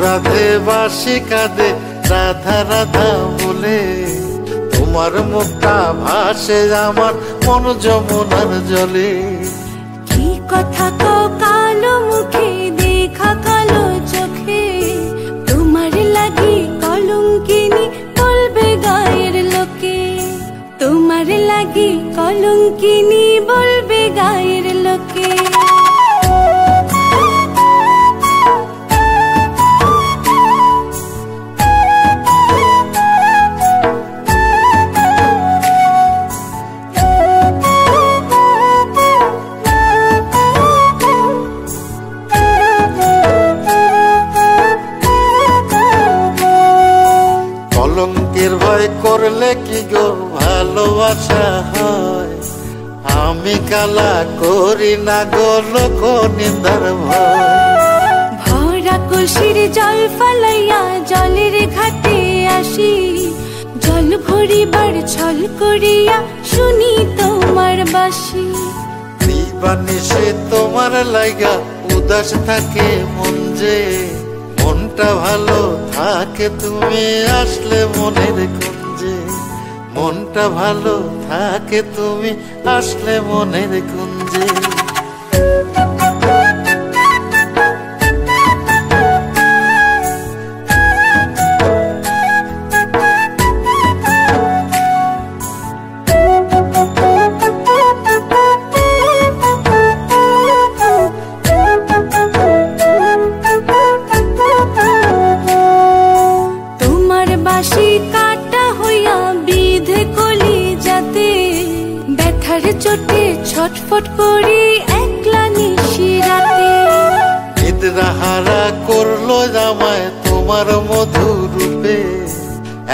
রাধে বাঁশি কাঁদে রাধা রাধা বলে, তোমার মুখটা ভাসে আমার মন যমুনার জলে। কি কথা কও কালো মুখে দেখা কালো চোখে, তোমার লাগি কলঙ্কিনী বলবে গায়ের লোকে, তোমার লাগি কলঙ্কিনী বলবে গায়ের লোকে। কলঙ্কের ভয় করলে কি গো ভালোবাসা হয়, আমি কালা করি না গো লোক নিন্দার ভয়। ভরা কলসির জল ফালাইয়া জলের ঘাটে আসি, জল ভরিবার ছল করিয়া শুনি তোমার বাঁশি। দিবানিশে তোমার লাইগা উদাস থাকে মন যে, মনটা ভালো থাকে তুমি আসলে মনের কুঞ্জে, মনটা ভালো থাকে তুমি আসলে মনের কুঞ্জে। বাঁশি কাটা হইয়া বিধে কলি যাতে, ব্যথার চোটে ছটফট করি একলা নিশি রাতে। নিদ্রাহারা করলো জামায় তোমার মধুর রূপে,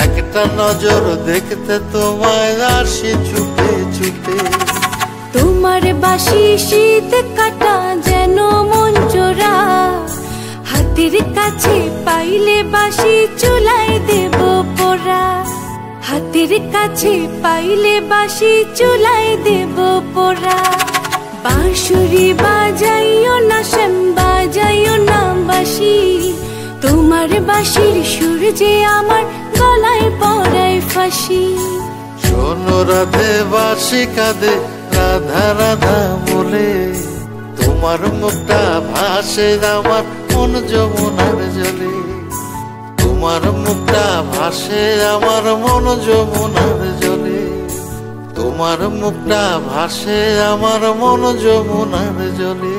একটা নজর দেখতে তোমায় আসি চুপে চুপে। তোমার বাঁশি শীত কাটা যেন মন চোরা, হাতের কাছে পাইলে বাঁশি চুলায় দেব পোড়া, হাতের কাছে পাইলে বাঁশি চুলায় দেব পোড়া। বাঁশুরি বাজাইও না শ্যাম বাজাইও না বাঁশি, তোমার বাঁশির সুর যে আমার গলায় পড়ায় ফাঁসি। শোনো রাধে বাঁশি কাঁদে রাধা রাধা বলে, তোমার মুখটা ভাসে আমার মন যমুনার জলে, তোমার মুখটা ভাসে আমার মন যমুনার জলে, তোমার মুখটা ভাসে আমার মন যমুনার জলে।